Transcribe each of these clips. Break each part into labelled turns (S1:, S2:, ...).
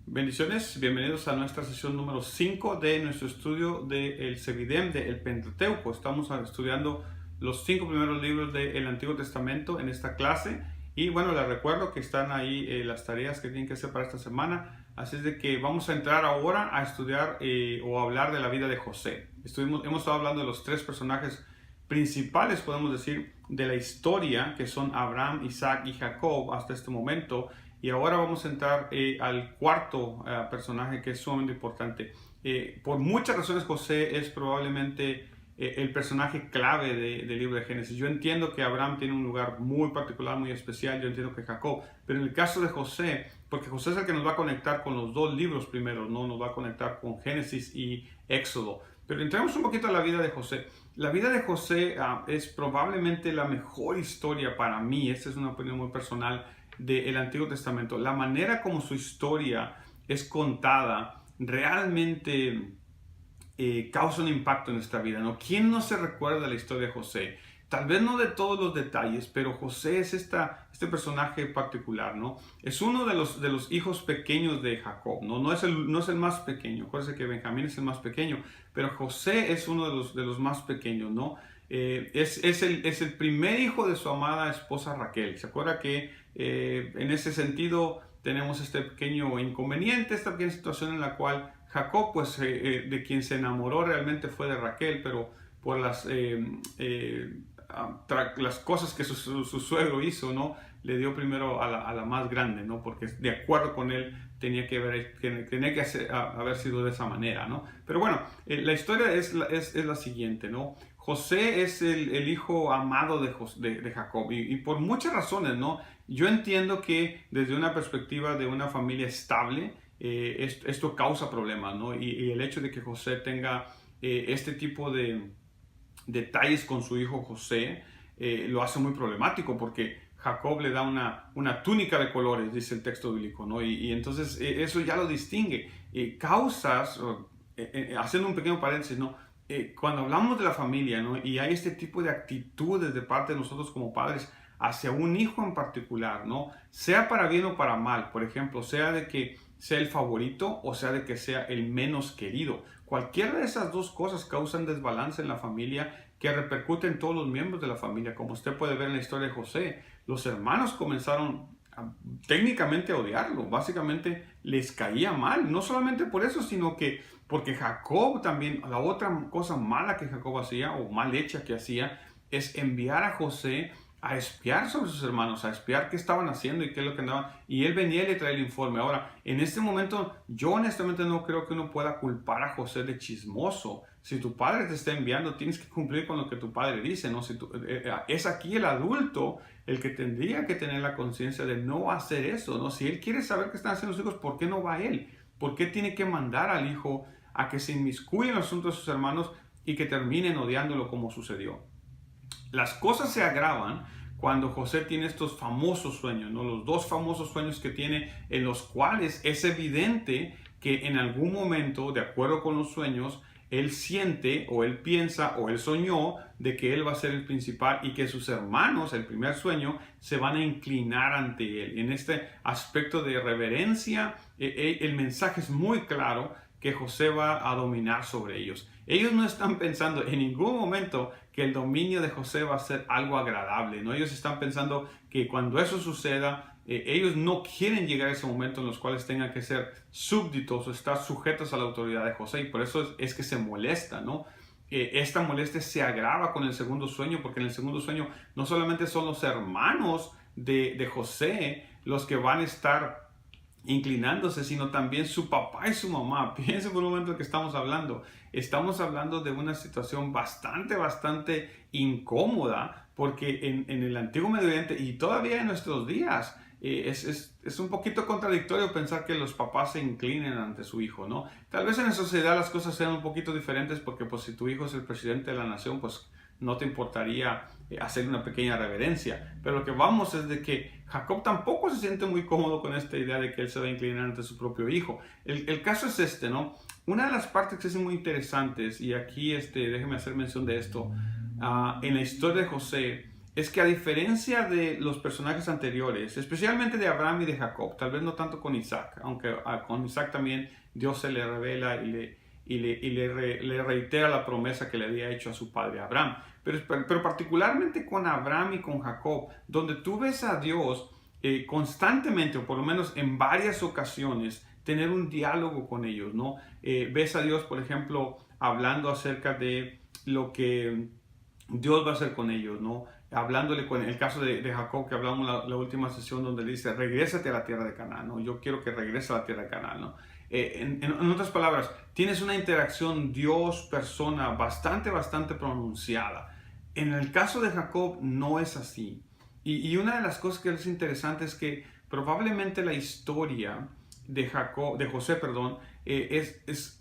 S1: Bendiciones, bienvenidos a nuestra sesión número 5 de nuestro estudio del Sevidem, del Pentateuco. Estamos estudiando los 5 primeros libros del Antiguo Testamento en esta clase. Y bueno, les recuerdo que están ahí las tareas que tienen que hacer para esta semana. Así es de que vamos a entrar ahora a estudiar o a hablar de la vida de José. Hemos estado hablando de los tres personajes principales, podemos decir, de la historia, que son Abraham, Isaac y Jacob hasta este momento. Y ahora vamos a entrar al cuarto personaje, que es sumamente importante. Por muchas razones, José es probablemente el personaje clave del libro de Génesis. Yo entiendo que Abraham tiene un lugar muy particular, muy especial. Yo entiendo que Jacob. Pero en el caso de José, porque José es el que nos va a conectar con los dos libros primero, ¿no? Nos va a conectar con Génesis y Éxodo. Pero entremos un poquito a la vida de José. La vida de José es probablemente la mejor historia para mí. Esta es una opinión muy personal del Antiguo Testamento. La manera como su historia es contada realmente causa un impacto en nuestra vida, ¿no? ¿Quién no se recuerda de la historia de José? Tal vez no de todos los detalles, pero José es este personaje particular, ¿no? Es uno de los hijos pequeños de Jacob, ¿no? No es el más pequeño. Acuérdense que Benjamín es el más pequeño, pero José es uno de los más pequeños, ¿no? Es el primer hijo de su amada esposa Raquel. ¿Se acuerda que en ese sentido tenemos este pequeño inconveniente, esta pequeña situación en la cual Jacob, pues de quien se enamoró realmente fue de Raquel, pero por las cosas que su suegro hizo, ¿no? Le dio primero a la más grande, ¿no? Porque de acuerdo con él tenía que haber sido de esa manera, ¿no? Pero bueno, la historia es la siguiente, ¿no? José es el hijo amado de Jacob y por muchas razones, ¿no? Yo entiendo que desde una perspectiva de una familia estable, esto causa problemas, ¿no? Y el hecho de que José tenga este tipo de detalles con su hijo José lo hace muy problemático porque Jacob le da una túnica de colores, dice el texto bíblico, ¿no? Y entonces eso ya lo distingue. Haciendo un pequeño paréntesis, ¿no? Cuando hablamos de la familia, ¿no? Y hay este tipo de actitudes de parte de nosotros como padres hacia un hijo en particular, ¿no? Sea para bien o para mal, por ejemplo, sea de que sea el favorito o sea de que sea el menos querido. Cualquiera de esas dos cosas causan desbalance en la familia que repercute en todos los miembros de la familia. Como usted puede ver en la historia de José, los hermanos comenzaron técnicamente a odiarlo. Básicamente les caía mal. No solamente por eso, sino que porque Jacob también, la otra cosa mala que Jacob hacía o mal hecha que hacía es enviar a José a espiar sobre sus hermanos, a espiar qué estaban haciendo y qué es lo que andaban. Y él venía y le traía el informe. Ahora, en este momento, yo honestamente no creo que uno pueda culpar a José de chismoso. Si tu padre te está enviando, tienes que cumplir con lo que tu padre dice, ¿no? Es aquí el adulto el que tendría que tener la conciencia de no hacer eso, ¿no? Si él quiere saber qué están haciendo sus hijos, ¿por qué no va él? ¿Por qué tiene que mandar al hijo a que se inmiscuya en los asuntos de sus hermanos y que terminen odiándolo como sucedió? Las cosas se agravan cuando José tiene estos famosos sueños, ¿no? Los dos famosos sueños que tiene, en los cuales es evidente que en algún momento, de acuerdo con los sueños, él siente o él piensa o él soñó de que él va a ser el principal y que sus hermanos, el primer sueño, se van a inclinar ante él. En este aspecto de reverencia, el mensaje es muy claro que José va a dominar sobre ellos. Ellos no están pensando en ningún momento que el dominio de José va a ser algo agradable, ¿no? Ellos están pensando que cuando eso suceda, ellos no quieren llegar a ese momento en los cuales tengan que ser súbditos o estar sujetos a la autoridad de José, y por eso es que se molesta, ¿no? Esta molestia se agrava con el segundo sueño, porque en el segundo sueño no solamente son los hermanos de José los que van a estar inclinándose, sino también su papá y su mamá. Piensen por un momento que estamos hablando. Estamos hablando de una situación bastante incómoda, porque en el antiguo Medio Oriente y todavía en nuestros días es un poquito contradictorio pensar que los papás se inclinen ante su hijo, ¿no? Tal vez en la sociedad las cosas sean un poquito diferentes porque pues si tu hijo es el presidente de la nación, pues no te importaría hacer una pequeña reverencia. Pero lo que vamos es de que Jacob tampoco se siente muy cómodo con esta idea de que él se va a inclinar ante su propio hijo. El caso es este, ¿no? Una de las partes que es muy interesantes, y aquí déjeme hacer mención de esto, en la historia de José, es que a diferencia de los personajes anteriores, especialmente de Abraham y de Jacob, tal vez no tanto con Isaac, aunque con Isaac también Dios se le revela le reitera la promesa que le había hecho a su padre Abraham. Pero particularmente con Abraham y con Jacob, donde tú ves a Dios constantemente, o por lo menos en varias ocasiones, tener un diálogo con ellos, ¿no? Ves a Dios, por ejemplo, hablando acerca de lo que Dios va a hacer con ellos, ¿no? Hablándole con el caso de Jacob, que hablamos la última sesión, donde le dice, regrésate a la tierra de Canaán, ¿no? Yo quiero que regreses a la tierra de Canaán, ¿no? En otras palabras, tienes una interacción Dios-persona bastante pronunciada. En el caso de Jacob no es así. Y una de las cosas que es interesante es que probablemente la historia de José, perdón,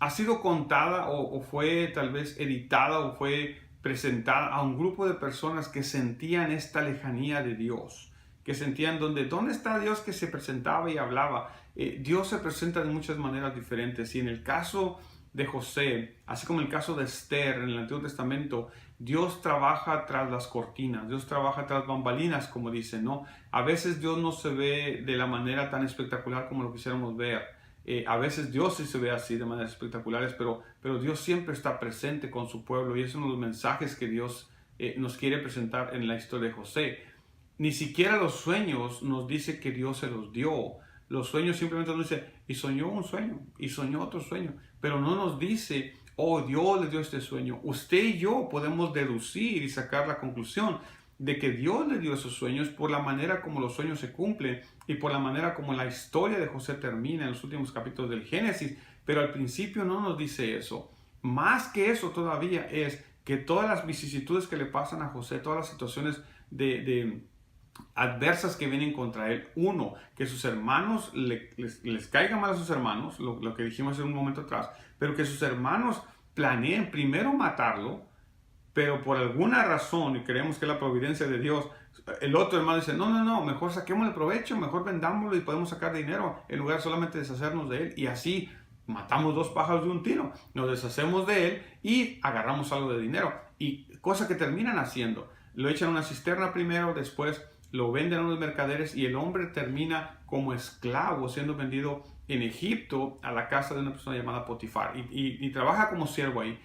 S1: ha sido contada o fue tal vez editada o fue presentada a un grupo de personas que sentían esta lejanía de Dios, que sentían ¿dónde está Dios que se presentaba y hablaba? Dios se presenta de muchas maneras diferentes, y en el caso de José, así como en el caso de Esther en el Antiguo Testamento, Dios trabaja tras las cortinas, Dios trabaja tras bambalinas, como dicen, ¿no? A veces Dios no se ve de la manera tan espectacular como lo quisiéramos ver. A veces Dios sí se ve así de maneras espectaculares, pero Dios siempre está presente con su pueblo, y es uno de los mensajes que Dios nos quiere presentar en la historia de José. Ni siquiera los sueños nos dice que Dios se los dio. Los sueños simplemente nos dice, y soñó un sueño, y soñó otro sueño, pero no nos dice, oh, Dios le dio este sueño. Usted y yo podemos deducir y sacar la conclusión de que Dios le dio esos sueños por la manera como los sueños se cumplen y por la manera como la historia de José termina en los últimos capítulos del Génesis, pero al principio no nos dice eso. Más que eso todavía es que todas las vicisitudes que le pasan a José, todas las situaciones adversas que vienen contra él, uno, que sus hermanos les caiga mal a sus hermanos, lo que dijimos en un momento atrás, pero que sus hermanos planeen primero matarlo, pero por alguna razón, y creemos que es la providencia de Dios, el otro hermano dice, no, mejor saquémosle provecho, mejor vendámoslo y podemos sacar dinero, en lugar de solamente deshacernos de él, y así matamos dos pájaros de un tiro, nos deshacemos de él y agarramos algo de dinero, y cosa que terminan haciendo, lo echan a una cisterna primero, después lo venden a unos mercaderes, y el hombre termina como esclavo siendo vendido en Egipto a la casa de una persona llamada Potifar, y trabaja como siervo ahí.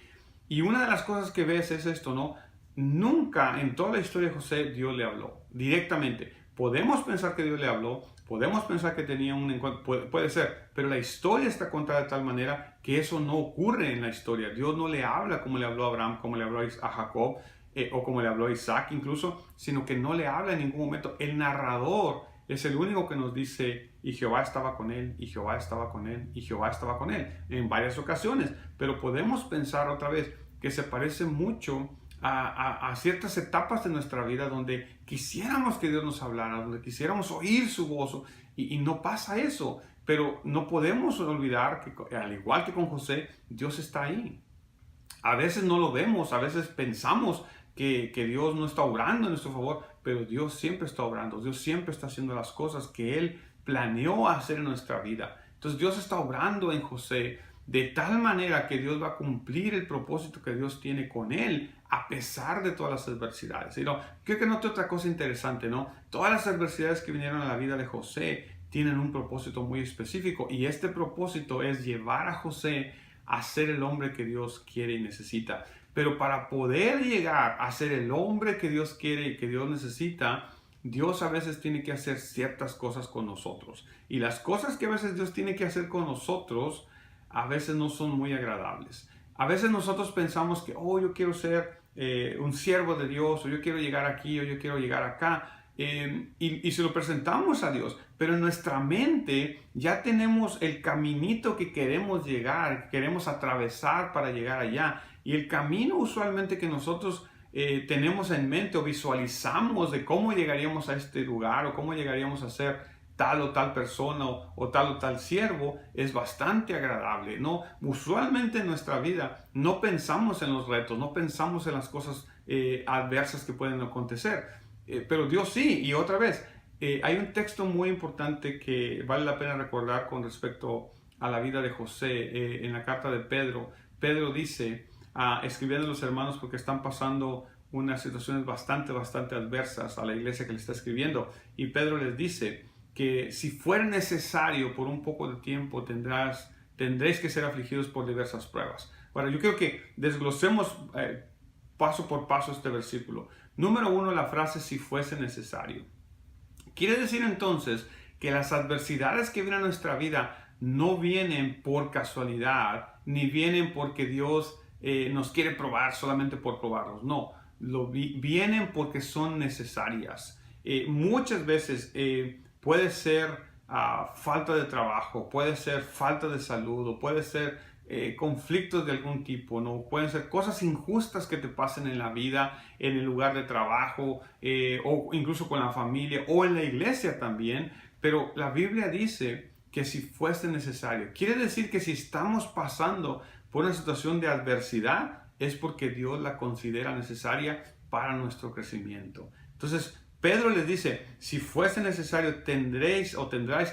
S1: Y una de las cosas que ves es esto, ¿no? Nunca en toda la historia de José Dios le habló directamente. Podemos pensar que Dios le habló, podemos pensar que tenía un encuentro, puede ser, pero la historia está contada de tal manera que eso no ocurre en la historia. Dios no le habla como le habló a Abraham, como le habló a Jacob, o como le habló a Isaac incluso, sino que no le habla en ningún momento. El narrador es el único que nos dice, y Jehová estaba con él, y Jehová estaba con él, y Jehová estaba con él, en varias ocasiones. Pero podemos pensar otra vez que se parece mucho a ciertas etapas de nuestra vida donde quisiéramos que Dios nos hablara, donde quisiéramos oír su voz, y no pasa eso. Pero no podemos olvidar que, al igual que con José, Dios está ahí. A veces no lo vemos, a veces pensamos que Dios no está obrando en nuestro favor, pero Dios siempre está obrando, Dios siempre está haciendo las cosas que Él planeó hacer en nuestra vida. Entonces Dios está obrando en José de tal manera que Dios va a cumplir el propósito que Dios tiene con él, a pesar de todas las adversidades. Y no, creo que noté otra cosa interesante, ¿no? Todas las adversidades que vinieron a la vida de José tienen un propósito muy específico, y este propósito es llevar a José a ser el hombre que Dios quiere y necesita. Pero para poder llegar a ser el hombre que Dios quiere y que Dios necesita, Dios a veces tiene que hacer ciertas cosas con nosotros. Y las cosas que a veces Dios tiene que hacer con nosotros, a veces no son muy agradables. A veces nosotros pensamos que, oh, yo quiero ser un siervo de Dios, o yo quiero llegar aquí, o yo quiero llegar acá. Y se lo presentamos a Dios, pero en nuestra mente ya tenemos el caminito que queremos llegar, que queremos atravesar para llegar allá. Y el camino usualmente que nosotros tenemos en mente o visualizamos de cómo llegaríamos a este lugar, o cómo llegaríamos a ser tal o tal persona, o tal siervo, es bastante agradable, ¿no? Usualmente en nuestra vida no pensamos en los retos, no pensamos en las cosas adversas que pueden acontecer, pero Dios sí. Y otra vez, hay un texto muy importante que vale la pena recordar con respecto a la vida de José, en la carta de Pedro. Pedro dice, escribiendo a los hermanos porque están pasando unas situaciones bastante adversas a la iglesia que le está escribiendo. Y Pedro les dice que si fuera necesario por un poco de tiempo tendréis que ser afligidos por diversas pruebas. Bueno, yo creo que desglosemos paso por paso este versículo. Número 1, la frase si fuese necesario. Quiere decir entonces que las adversidades que vienen a nuestra vida no vienen por casualidad, ni vienen porque Dios nos quiere probar solamente por probarnos. No, vienen porque son necesarias. Muchas veces puede ser falta de trabajo, puede ser falta de salud, o puede ser conflictos de algún tipo, ¿no? Pueden ser cosas injustas que te pasen en la vida, en el lugar de trabajo, o incluso con la familia, o en la iglesia también. Pero la Biblia dice que si fuese necesario, quiere decir que si estamos pasando por una situación de adversidad, es porque Dios la considera necesaria para nuestro crecimiento. Entonces, Pedro les dice, si fuese necesario, tendréis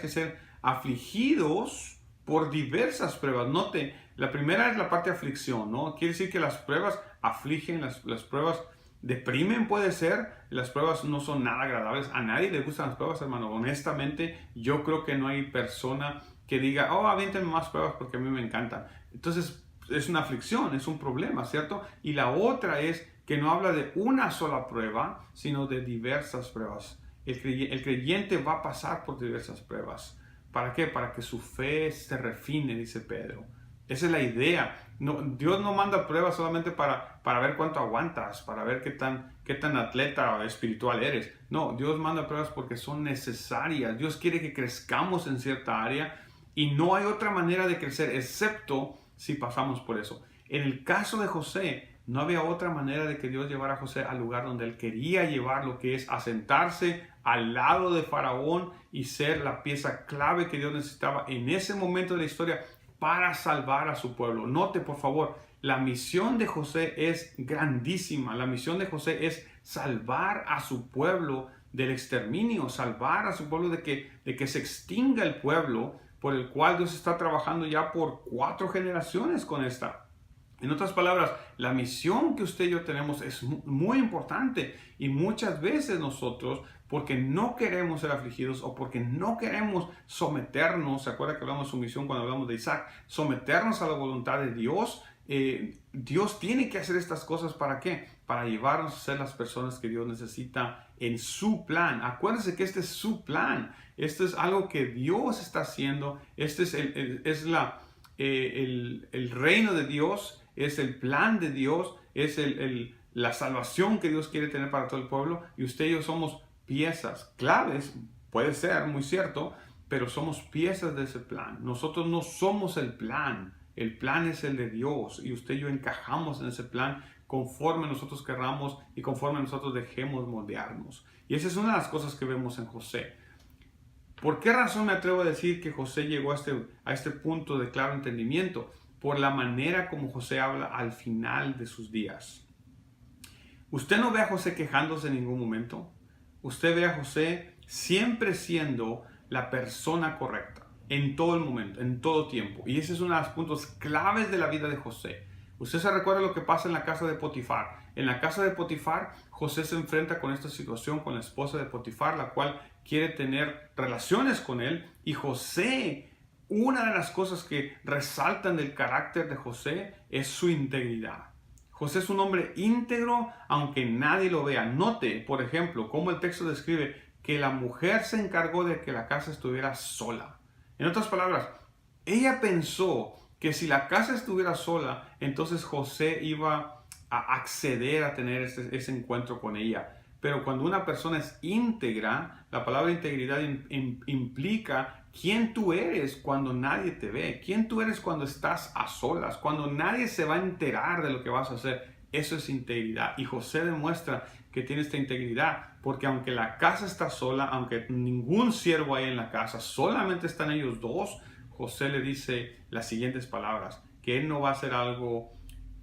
S1: que ser afligidos por diversas pruebas. Note, la primera es la parte de aflicción, ¿no? Quiere decir que las pruebas afligen, las pruebas deprimen, puede ser. Las pruebas no son nada agradables. A nadie le gustan las pruebas, hermano. Honestamente, yo creo que no hay persona que diga, oh, aviéntenme más pruebas porque a mí me encantan. Entonces, es una aflicción, es un problema, ¿cierto? Y la otra es que no habla de una sola prueba, sino de diversas pruebas. El creyente va a pasar por diversas pruebas. ¿Para qué? Para que su fe se refine, dice Pedro. Esa es la idea. No, Dios no manda pruebas solamente para ver cuánto aguantas, para ver qué tan atleta espiritual eres. No, Dios manda pruebas porque son necesarias. Dios quiere que crezcamos en cierta área y no hay otra manera de crecer excepto si pasamos por eso. En el caso de José, no había otra manera de que Dios llevara a José al lugar donde él quería llevarlo, que es asentarse al lado de Faraón y ser la pieza clave que Dios necesitaba en ese momento de la historia para salvar a su pueblo. Note, por favor, la misión de José es grandísima. La misión de José es salvar a su pueblo del exterminio, salvar a su pueblo de que se extinga el pueblo por el cual Dios está trabajando ya por 4 generaciones con esta. En otras palabras, la misión que usted y yo tenemos es muy importante y muchas veces nosotros, porque no queremos ser afligidos o porque no queremos someternos, ¿se acuerda que hablamos de sumisión cuando hablamos de Isaac? Someternos a la voluntad de Dios. Dios tiene que hacer estas cosas, ¿para qué? Para llevarnos a ser las personas que Dios necesita en su plan. Acuérdense que este es su plan. Esto es algo que Dios está haciendo. Este es el reino de Dios, es el plan de Dios, es la salvación que Dios quiere tener para todo el pueblo. Y usted y yo somos piezas claves, puede ser muy cierto, pero somos piezas de ese plan. Nosotros no somos el plan es el de Dios y usted y yo encajamos en ese plan conforme nosotros querramos y conforme nosotros dejemos moldearnos. Y esa es una de las cosas que vemos en José. ¿Por qué razón me atrevo a decir que José llegó a este punto de claro entendimiento? Por la manera como José habla al final de sus días. Usted no ve a José quejándose en ningún momento. Usted ve a José siempre siendo la persona correcta en todo el momento, en todo tiempo. Y ese es uno de los puntos claves de la vida de José. Usted se recuerda lo que pasa en la casa de Potifar. En la casa de Potifar, José se enfrenta con esta situación con la esposa de Potifar, la cual quiere tener relaciones con él. Y José, una de las cosas que resaltan del carácter de José es su integridad. José es un hombre íntegro aunque nadie lo vea. Note, por ejemplo, cómo el texto describe que la mujer se encargó de que la casa estuviera sola. En otras palabras, ella pensó que si la casa estuviera sola, entonces José iba a acceder a tener ese encuentro con ella. Pero cuando una persona es íntegra, la palabra integridad implica quién tú eres cuando nadie te ve, quién tú eres cuando estás a solas, cuando nadie se va a enterar de lo que vas a hacer. Eso es integridad. Y José demuestra que tiene esta integridad, porque aunque la casa está sola, aunque ningún siervo hay en la casa, solamente están ellos dos, José le dice las siguientes palabras, que él no va a hacer algo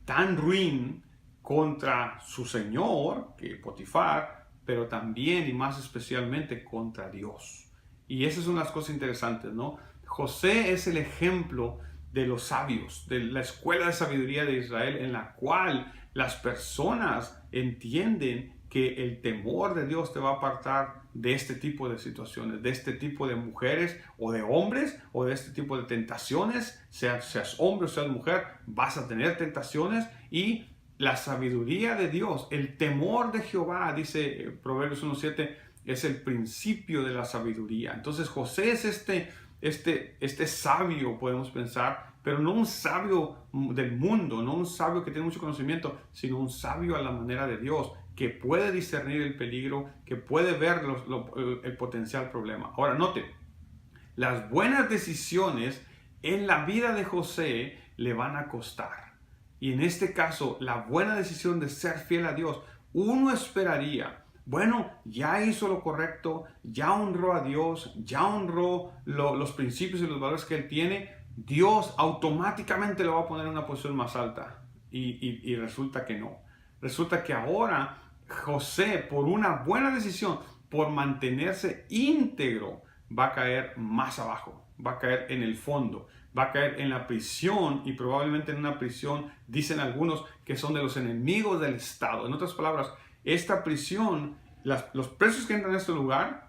S1: tan ruin contra su señor, que Potifar, pero también y más especialmente contra Dios. Y esas son las cosas interesantes, ¿no? José es el ejemplo de los sabios, de la escuela de sabiduría de Israel, en la cual las personas entienden que el temor de Dios te va a apartar de este tipo de situaciones, de este tipo de mujeres o de hombres, o de este tipo de tentaciones, seas hombre o seas mujer, vas a tener tentaciones. Y la sabiduría de Dios, el temor de Jehová, dice Proverbios 1:7, es el principio de la sabiduría. Entonces José es este sabio, podemos pensar, pero no un sabio del mundo, no un sabio que tiene mucho conocimiento, sino un sabio a la manera de Dios, que puede discernir el peligro, que puede ver el potencial problema. Ahora, note, las buenas decisiones en la vida de José le van a costar. Y en este caso, la buena decisión de ser fiel a Dios, uno esperaría, bueno, ya hizo lo correcto, ya honró a Dios, ya honró los principios y los valores que él tiene, Dios automáticamente lo va a poner en una posición más alta. Y resulta que no. Resulta que ahora José, por una buena decisión, por mantenerse íntegro, va a caer más abajo, va a caer en el fondo, va a caer en la prisión, y probablemente en una prisión, dicen algunos, que son de los enemigos del Estado. En otras palabras, esta prisión, los presos que entran a este lugar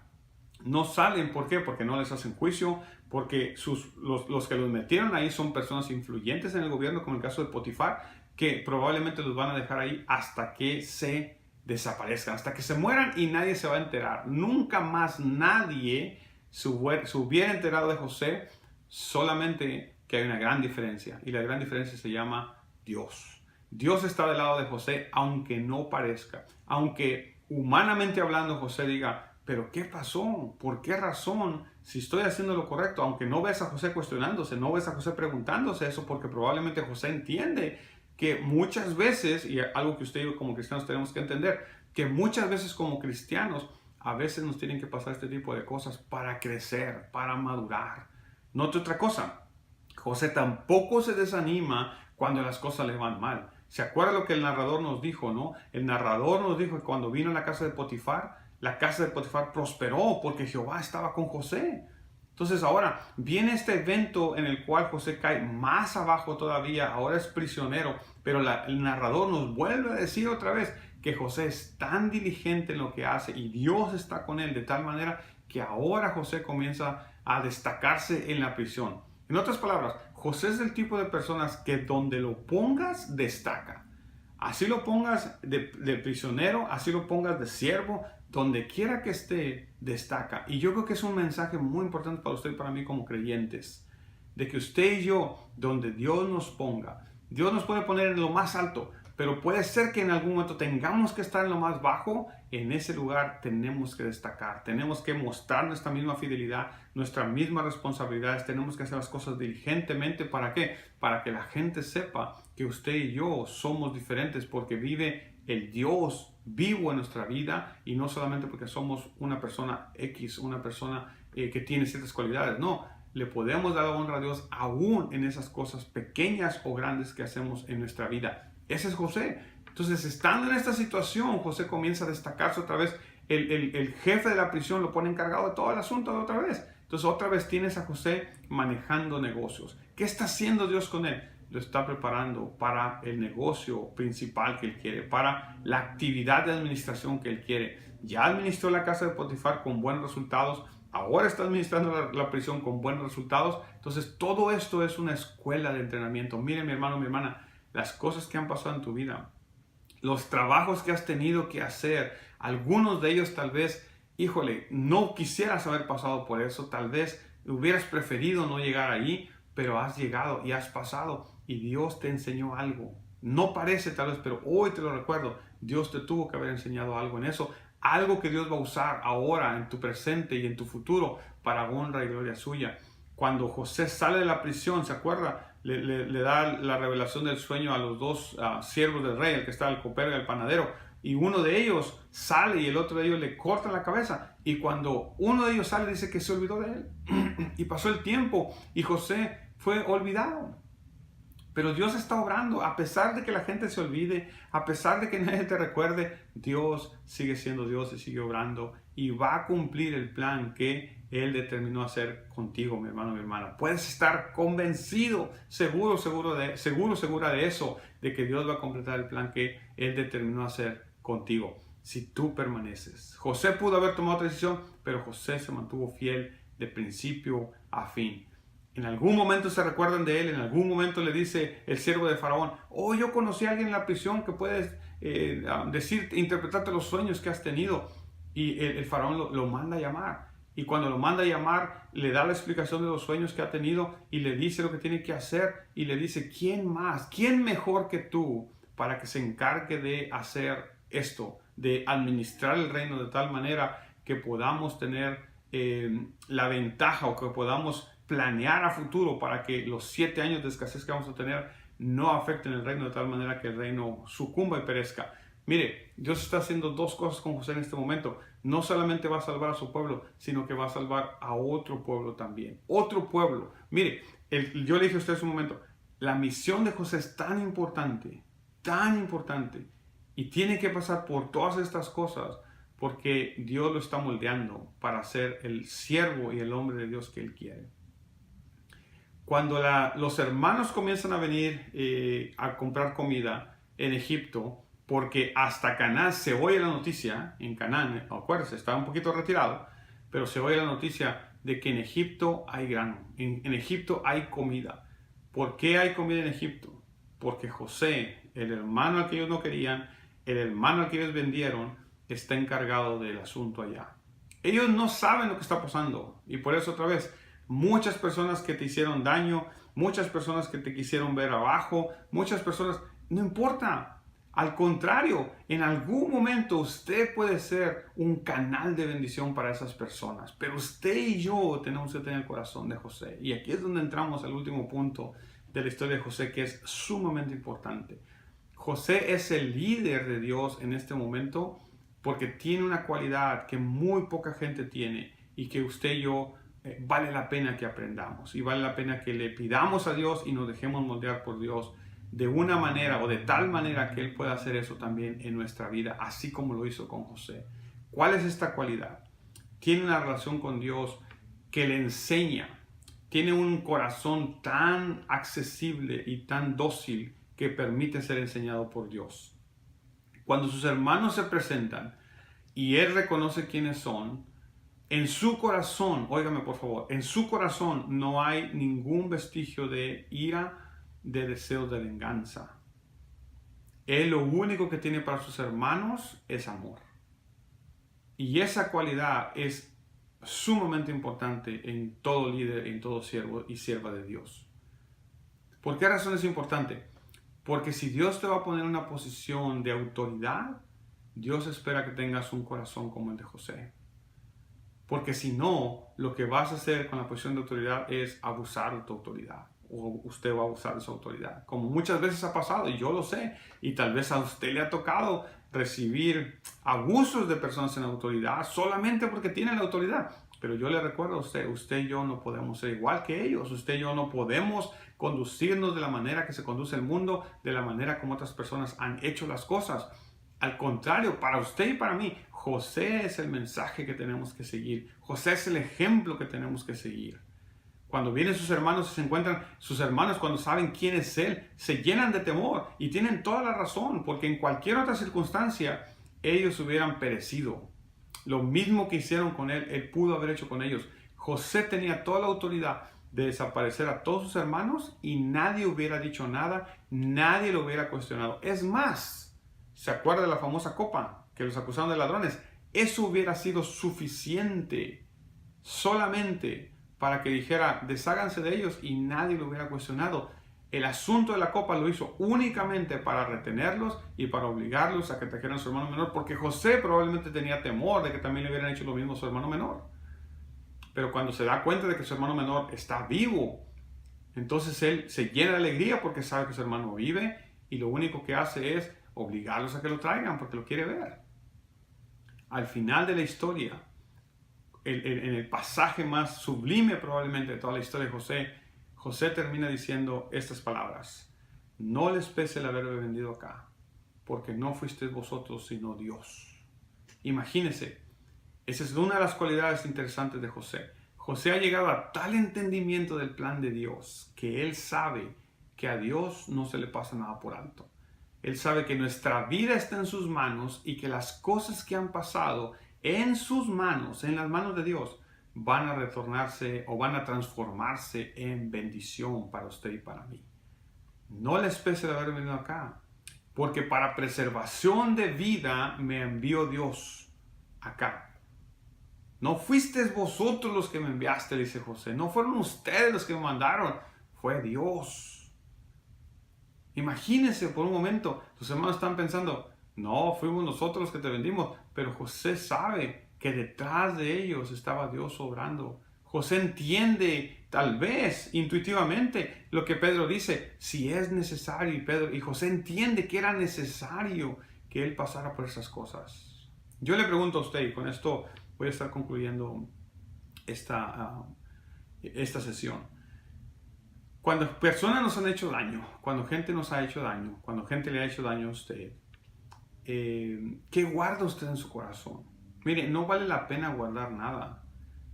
S1: no salen. ¿Por qué? Porque no les hacen juicio, porque los que los metieron ahí son personas influyentes en el gobierno, como el caso de Potifar, que probablemente los van a dejar ahí hasta que se desaparezcan, hasta que se mueran, y nadie se va a enterar. Nunca más nadie se hubiera enterado de José, solamente que hay una gran diferencia, y la gran diferencia se llama Dios. Dios está del lado de José, aunque no parezca, aunque humanamente hablando José diga, pero ¿qué pasó? ¿Por qué razón? Si estoy haciendo lo correcto, aunque no ves a José cuestionándose, no ves a José preguntándose eso, porque probablemente José entiende que muchas veces, y algo que usted y yo como cristianos tenemos que entender, que muchas veces como cristianos, a veces nos tienen que pasar este tipo de cosas para crecer, para madurar. Note otra cosa, José tampoco se desanima cuando las cosas le van mal. ¿Se acuerda lo que el narrador nos dijo, no? El narrador nos dijo que cuando vino a la casa de Potifar, la casa de Potifar prosperó porque Jehová estaba con José. Entonces ahora viene este evento en el cual José cae más abajo todavía, ahora es prisionero, pero el narrador nos vuelve a decir otra vez que José es tan diligente en lo que hace y Dios está con él de tal manera que ahora José comienza a destacarse en la prisión. En otras palabras, José es el tipo de personas que donde lo pongas destaca. Así lo pongas de prisionero, así lo pongas de siervo, donde quiera que esté, destaca. Y yo creo que es un mensaje muy importante para usted y para mí como creyentes, de que usted y yo, donde Dios nos ponga, Dios nos puede poner en lo más alto, pero puede ser que en algún momento tengamos que estar en lo más bajo. En ese lugar tenemos que destacar, tenemos que mostrar nuestra misma fidelidad, nuestras mismas responsabilidades, tenemos que hacer las cosas diligentemente. ¿Para qué? Para que la gente sepa que usted y yo somos diferentes, porque vive el Dios vivo en nuestra vida, y no solamente porque somos una persona X, una persona que tiene ciertas cualidades. No, le podemos dar la honra a Dios aún en esas cosas pequeñas o grandes que hacemos en nuestra vida. Ese es José. Entonces, estando en esta situación, José comienza a destacarse otra vez. El jefe de la prisión lo pone encargado de todo el asunto de otra vez. Entonces, otra vez tienes a José manejando negocios. ¿Qué está haciendo Dios con él? Lo está preparando para el negocio principal que él quiere, para la actividad de administración que él quiere. Ya administró la casa de Potifar con buenos resultados. Ahora está administrando la prisión con buenos resultados. Entonces, todo esto es una escuela de entrenamiento. Mire, mi hermano, mi hermana, las cosas que han pasado en tu vida, los trabajos que has tenido que hacer, algunos de ellos tal vez, híjole, no quisieras haber pasado por eso, tal vez hubieras preferido no llegar ahí, pero has llegado y has pasado y Dios te enseñó algo. No parece tal vez, pero hoy te lo recuerdo, Dios te tuvo que haber enseñado algo en eso, algo que Dios va a usar ahora en tu presente y en tu futuro para honra y gloria suya. Cuando José sale de la prisión, ¿se acuerda? Le da la revelación del sueño a los dos siervos del rey, el que está el copero y el panadero, y uno de ellos sale y el otro de ellos le corta la cabeza, y cuando uno de ellos sale dice que se olvidó de él y pasó el tiempo y José fue olvidado. Pero Dios está obrando, a pesar de que la gente se olvide, a pesar de que nadie te recuerde, Dios sigue siendo Dios y sigue obrando y va a cumplir el plan que Él determinó hacer contigo, mi hermano, mi hermana. Puedes estar convencido, segura de eso, de que Dios va a completar el plan que Él determinó hacer contigo, si tú permaneces. José pudo haber tomado otra decisión, pero José se mantuvo fiel de principio a fin. En algún momento se recuerdan de él, en algún momento le dice el siervo de Faraón, oh, yo conocí a alguien en la prisión que puede interpretarte los sueños que has tenido. Y el Faraón lo manda a llamar. Y cuando lo manda a llamar, le da la explicación de los sueños que ha tenido y le dice lo que tiene que hacer. Y le dice, ¿quién más? ¿Quién mejor que tú para que se encargue de hacer esto? De administrar el reino de tal manera que podamos tener la ventaja o que podamos planear a futuro para que los 7 años de escasez que vamos a tener no afecten el reino de tal manera que el reino sucumba y perezca. Mire, Dios está haciendo 2 cosas con José en este momento. No solamente va a salvar a su pueblo, sino que va a salvar a otro pueblo también. Otro pueblo. Mire, yo le dije a usted hace un momento, la misión de José es tan importante, y tiene que pasar por todas estas cosas, porque Dios lo está moldeando para ser el siervo y el hombre de Dios que Él quiere. Cuando los hermanos comienzan a venir a comprar comida en Egipto, porque hasta Canaán se oye la noticia, en Canaán, acuérdense, estaba un poquito retirado, pero se oye la noticia de que en Egipto hay grano, en Egipto hay comida. ¿Por qué hay comida en Egipto? Porque José, el hermano al que ellos no querían, el hermano al que ellos vendieron, está encargado del asunto allá. Ellos no saben lo que está pasando, y por eso otra vez, muchas personas que te hicieron daño, muchas personas que te quisieron ver abajo, muchas personas, no importa. Al contrario, en algún momento usted puede ser un canal de bendición para esas personas, pero usted y yo tenemos que tener el corazón de José. Y aquí es donde entramos al último punto de la historia de José, que es sumamente importante. José es el líder de Dios en este momento porque tiene una cualidad que muy poca gente tiene y que usted y yo vale la pena que aprendamos y vale la pena que le pidamos a Dios y nos dejemos moldear por Dios de una manera o de tal manera que Él pueda hacer eso también en nuestra vida, así como lo hizo con José. ¿Cuál es esta cualidad? Tiene una relación con Dios que le enseña, tiene un corazón tan accesible y tan dócil que permite ser enseñado por Dios. Cuando sus hermanos se presentan y Él reconoce quiénes son, en su corazón, óigame por favor, en su corazón no hay ningún vestigio de ira, de deseos de venganza. Él lo único que tiene para sus hermanos es amor. Y esa cualidad es sumamente importante en todo líder, en todo siervo y sierva de Dios. ¿Por qué razón es importante? Porque si Dios te va a poner en una posición de autoridad, Dios espera que tengas un corazón como el de José. Porque si no, lo que vas a hacer con la posición de autoridad es abusar de tu autoridad. O usted va a abusar de su autoridad. Como muchas veces ha pasado, y yo lo sé. Y tal vez a usted le ha tocado recibir abusos de personas en autoridad solamente porque tienen la autoridad. Pero yo le recuerdo a usted y yo no podemos ser igual que ellos. Usted y yo no podemos conducirnos de la manera que se conduce el mundo, de la manera como otras personas han hecho las cosas. Al contrario, para usted y para mí, José es el mensaje que tenemos que seguir. José es el ejemplo que tenemos que seguir. Cuando vienen sus hermanos y se encuentran sus hermanos, cuando saben quién es Él, se llenan de temor y tienen toda la razón, porque en cualquier otra circunstancia ellos hubieran perecido. Lo mismo que hicieron con Él, Él pudo haber hecho con ellos. José tenía toda la autoridad de desaparecer a todos sus hermanos y nadie hubiera dicho nada, nadie lo hubiera cuestionado. Es más, ¿se acuerda de la famosa copa que los acusaron de ladrones? Eso hubiera sido suficiente solamente para que dijera, desháganse de ellos y nadie lo hubiera cuestionado. El asunto de la copa lo hizo únicamente para retenerlos y para obligarlos a que trajeran a su hermano menor, porque José probablemente tenía temor de que también le hubieran hecho lo mismo a su hermano menor. Pero cuando se da cuenta de que su hermano menor está vivo, entonces él se llena de alegría porque sabe que su hermano vive y lo único que hace es obligarlos a que lo traigan porque lo quiere ver. Al final de la historia, en el pasaje más sublime probablemente de toda la historia de José, José termina diciendo estas palabras: no les pese el haberme vendido acá, porque no fuisteis vosotros sino Dios. Imagínense, esa es una de las cualidades interesantes de José. José ha llegado a tal entendimiento del plan de Dios que él sabe que a Dios no se le pasa nada por alto. Él sabe que nuestra vida está en sus manos y que las cosas que han pasado en sus manos, en las manos de Dios, van a retornarse o van a transformarse en bendición para usted y para mí. No la especie de haber venido acá, porque para preservación de vida me envió Dios acá. No fuisteis vosotros los que me enviaste, dice José. No fueron ustedes los que me mandaron, fue Dios. Imagínense por un momento, tus hermanos están pensando, no, fuimos nosotros los que te vendimos, pero José sabe que detrás de ellos estaba Dios obrando. José entiende, tal vez intuitivamente, lo que Pedro dice, si es necesario, y José entiende que era necesario que él pasara por esas cosas. Yo le pregunto a usted, y con esto voy a estar concluyendo esta sesión. Cuando personas nos han hecho daño, cuando gente nos ha hecho daño, cuando gente le ha hecho daño a usted, ¿qué guarda usted en su corazón? Mire, no vale la pena guardar nada.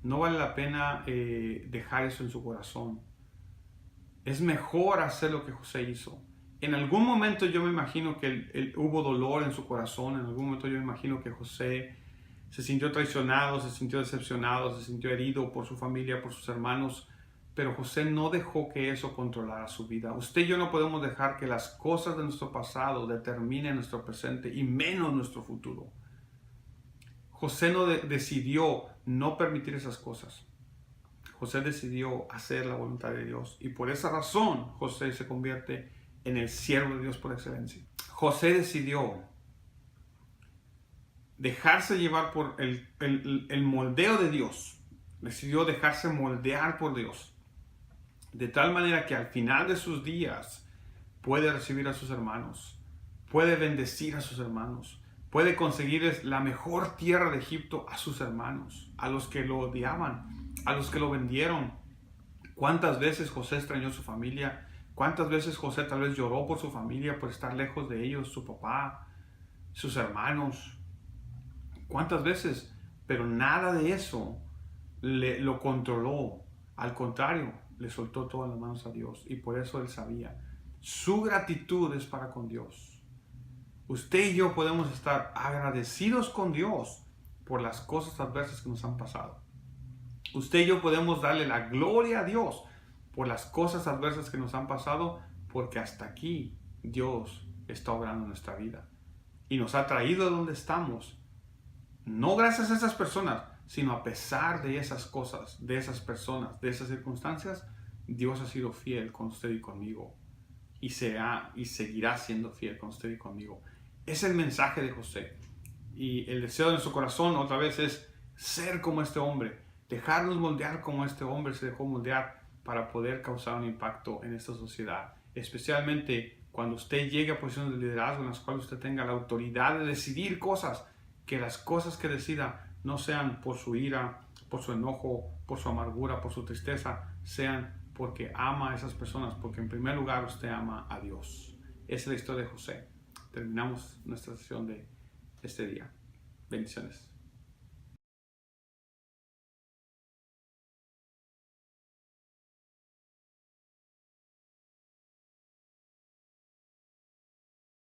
S1: No vale la pena dejar eso en su corazón. Es mejor hacer lo que José hizo. En algún momento yo me imagino que hubo dolor en su corazón. En algún momento yo me imagino que José se sintió traicionado, se sintió decepcionado, se sintió herido por su familia, por sus hermanos. Pero José no dejó que eso controlara su vida. Usted y yo no podemos dejar que las cosas de nuestro pasado determinen nuestro presente y menos nuestro futuro. José decidió no permitir esas cosas. José decidió hacer la voluntad de Dios y por esa razón José se convierte en el siervo de Dios por excelencia. José decidió dejarse llevar por el moldeo de Dios. Decidió dejarse moldear por Dios. De tal manera que al final de sus días puede recibir a sus hermanos, puede bendecir a sus hermanos, puede conseguirles la mejor tierra de Egipto a sus hermanos, a los que lo odiaban, a los que lo vendieron. ¿Cuántas veces José extrañó a su familia? ¿Cuántas veces José tal vez lloró por su familia, por estar lejos de ellos, su papá, sus hermanos? ¿Cuántas veces? Pero nada de eso lo controló. Al contrario, le soltó todas las manos a Dios y por eso él sabía. Su gratitud es para con Dios. Usted y yo podemos estar agradecidos con Dios por las cosas adversas que nos han pasado. Usted y yo podemos darle la gloria a Dios por las cosas adversas que nos han pasado, porque hasta aquí Dios está obrando en nuestra vida y nos ha traído a donde estamos, no gracias a esas personas, sino a pesar de esas cosas, de esas personas, de esas circunstancias. Dios ha sido fiel con usted y conmigo y seguirá siendo fiel con usted y conmigo. Es el mensaje de José y el deseo de nuestro corazón otra vez es ser como este hombre, dejarnos moldear como este hombre se dejó moldear para poder causar un impacto en esta sociedad, especialmente cuando usted llegue a posiciones de liderazgo en las cuales usted tenga la autoridad de decidir cosas, que las cosas que decida no sean por su ira, por su enojo, por su amargura, por su tristeza, sean porque ama a esas personas, porque en primer lugar usted ama a Dios. Esa es la historia de José. Terminamos nuestra sesión de este día. Bendiciones.